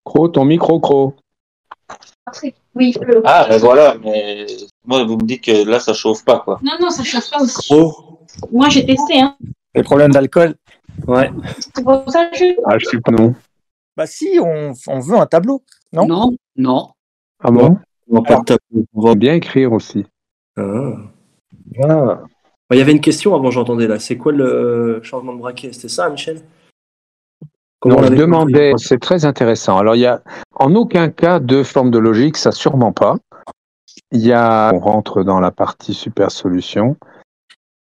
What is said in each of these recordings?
Cro, ton micro, Cro. Oui. Ah, ben voilà, mais moi, vous me dites que là, ça chauffe pas, quoi. Non, ça chauffe pas aussi. Cro. Moi, j'ai testé, hein. Les problèmes d'alcool. Ouais. C'est pour ça que Ah, je suis pas non. Bah si, on veut un tableau, non? Non. Ah bon? On va pas de tableau. On va- Faut bien écrire aussi. Ah. Ah. Il y avait une question avant, j'entendais là. C'est quoi le changement de braquet? C'était ça, Michel? Non, on je l'avait demandais, c'est très intéressant. Alors, il y a en aucun cas deux formes de logique, ça sûrement pas. On rentre dans la partie super solution.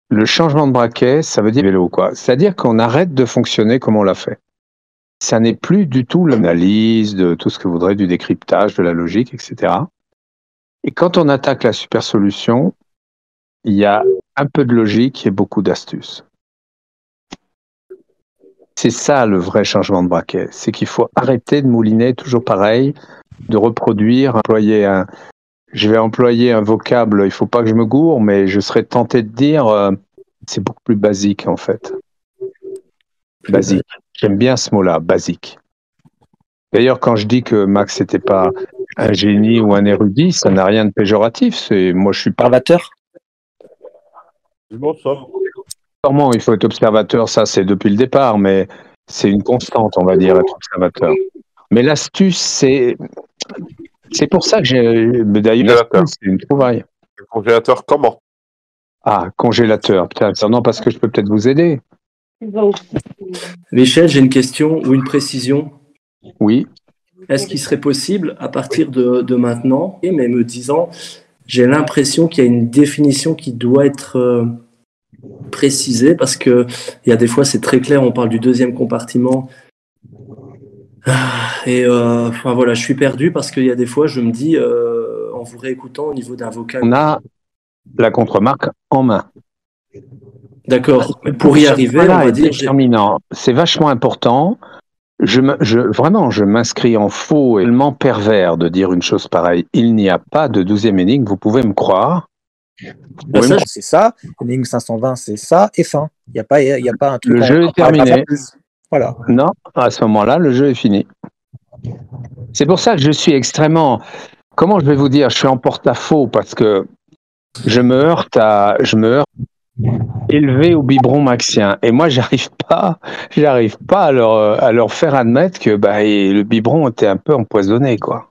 Le changement de braquet, ça veut dire vélo, quoi. C'est-à-dire qu'on arrête de fonctionner comme on l'a fait. Ça n'est plus du tout l'analyse de tout ce que vous voudrez, du décryptage, de la logique, etc. Et quand on attaque la super solution, il y a un peu de logique et beaucoup d'astuces. C'est ça le vrai changement de braquet. C'est qu'il faut arrêter de mouliner toujours pareil, de reproduire, je vais employer un vocable, il ne faut pas que je me gourre, mais je serais tenté de dire, c'est beaucoup plus basique en fait. Basique. J'aime bien ce mot-là, basique. D'ailleurs, quand je dis que Max n'était pas un génie ou un érudit, ça n'a rien de péjoratif. Moi, je suis pas Observateur. Bon, ça. Comment il faut être observateur, ça c'est depuis le départ, mais c'est une constante, on va dire, être observateur. Mais l'astuce, c'est pour ça que j'ai. D'ailleurs, c'est une trouvaille. Le congélateur, comment? Ah, congélateur. Putain, non, parce que je peux peut-être vous aider. Michel, j'ai une question ou une précision. Oui. Est-ce qu'il serait possible, à partir de maintenant, mais me disant, j'ai l'impression qu'il y a une définition qui doit être précisée, parce que il y a des fois, c'est très clair, on parle du deuxième compartiment. Enfin voilà, je suis perdu parce qu'il y a des fois, je me dis, en vous réécoutant au niveau d'un vocal. On a la contre-marque en main. D'accord. Pour y arriver, on va dire. Déterminant. C'est vachement important. Vraiment, je m'inscris en faux et tellement pervers de dire une chose pareille. Il n'y a pas de 12e énigme, vous pouvez me croire. C'est ça, l'énigme 520, c'est ça, et fin. Il n'y a pas un truc. Le jeu est terminé. Voilà. Non, à ce moment-là, le jeu est fini. C'est pour ça que je suis extrêmement. Comment je vais vous dire? Je suis en porte-à-faux parce que je me heurte élevé au biberon maxien. Et moi, j'arrive pas à leur faire admettre que le biberon était un peu empoisonné, quoi.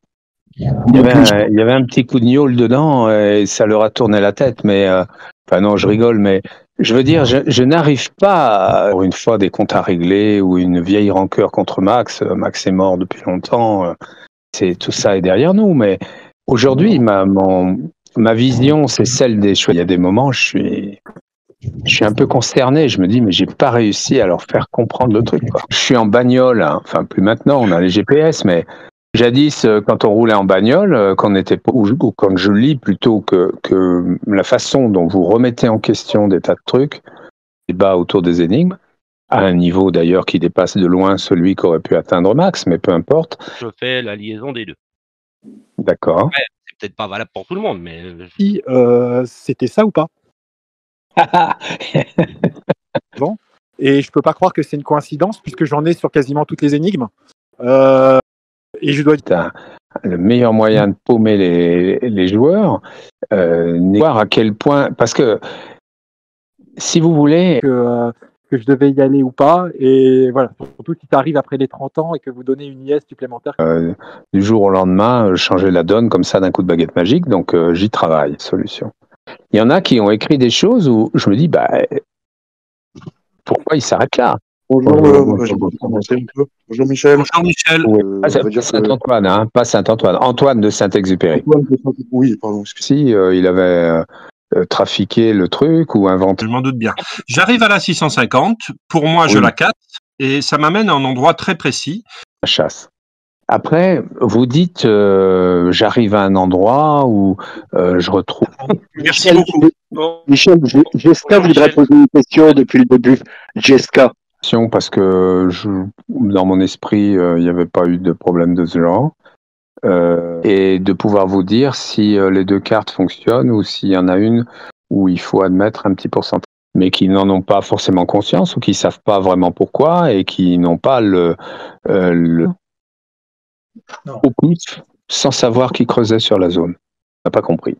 Il y avait un petit coup de gnôle dedans et ça leur a tourné la tête. Mais enfin non, je rigole, mais je veux dire, je n'arrive pas, pour une fois, des comptes à régler ou une vieille rancœur contre Max. Max est mort depuis longtemps. Tout ça est derrière nous. Mais aujourd'hui, ma vision, c'est celle des choix. Il y a des moments, je suis un peu consterné. Je me dis, mais j'ai pas réussi à leur faire comprendre le truc, quoi. Je suis en bagnole, hein. Enfin plus maintenant, on a les GPS, mais jadis, quand on roulait en bagnole, ou quand je lis plutôt que la façon dont vous remettez en question des tas de trucs, débat autour des énigmes, à un niveau d'ailleurs qui dépasse de loin celui qu'aurait pu atteindre Max, mais peu importe. Je fais la liaison des deux. D'accord. Ouais, c'est peut-être pas valable pour tout le monde, mais. Si, c'était ça ou pas? Bon. Et je peux pas croire que c'est une coïncidence puisque j'en ai sur quasiment toutes les énigmes. Et je dois dire. Le meilleur moyen de paumer les joueurs, voir à quel point. Parce que, si vous voulez. Que je devais y aller ou pas. Et voilà, surtout si ça arrive après les 30 ans et que vous donnez une IS supplémentaire. Du jour au lendemain, changer la donne comme ça d'un coup de baguette magique. Donc, j'y travaille, solution. Il y en a qui ont écrit des choses où je me dis, pourquoi ils s'arrêtent là? Bonjour, bonjour Michel. Bonjour Michel. Oui. Pas Saint-Antoine, hein, pas Saint-Antoine. Antoine de Saint-Exupéry. Oui, pardon. Si, il avait trafiqué le truc ou inventé. Je m'en doute bien. J'arrive à la 650. Pour moi, je la capte et ça m'amène à un endroit très précis. La chasse. Après, vous dites, j'arrive à un endroit où je retrouve. Merci beaucoup. Michel, Jessica voudrait poser une question depuis le début. Jessica. Parce que dans mon esprit, il n'y avait pas eu de problème de ce genre. Et de pouvoir vous dire si les deux cartes fonctionnent ou s'il y en a une où il faut admettre un petit pourcentage. mais qui n'en ont pas forcément conscience ou qui savent pas vraiment pourquoi et qui n'ont pas le opus sans savoir qui creusait sur la zone. On n'a pas compris.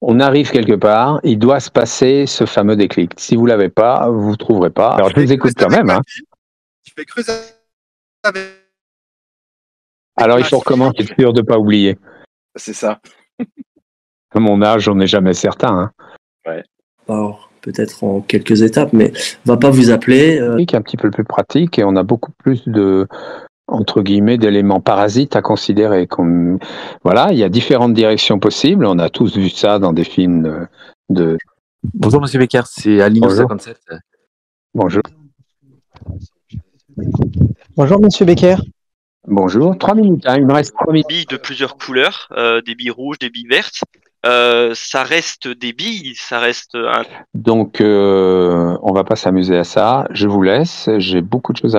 On arrive quelque part, il doit se passer ce fameux déclic. Si vous l'avez pas, vous ne trouverez pas. Alors je vous écoute quand même. Hein. Tu fais creuser avec... Alors il faut recommencer, être sûr de ne pas oublier. C'est ça. À mon âge, on n'est jamais certain. Hein. Ouais. Alors, peut-être en quelques étapes, mais on va pas vous appeler. Qui est un petit peu plus pratique et on a beaucoup plus de, entre guillemets, d'éléments parasites à considérer. Comme, voilà, il y a différentes directions possibles. On a tous vu ça dans des films de. Bonjour Monsieur Becker, c'est Alino57. Bonjour. Bonjour Monsieur Becker. Bonjour. 3 minutes. Hein, il me reste 3 minutes. Billes de plusieurs couleurs, des billes rouges, des billes vertes. Ça reste des billes, ça reste un... Donc, on va pas s'amuser à ça. Je vous laisse. J'ai beaucoup de choses à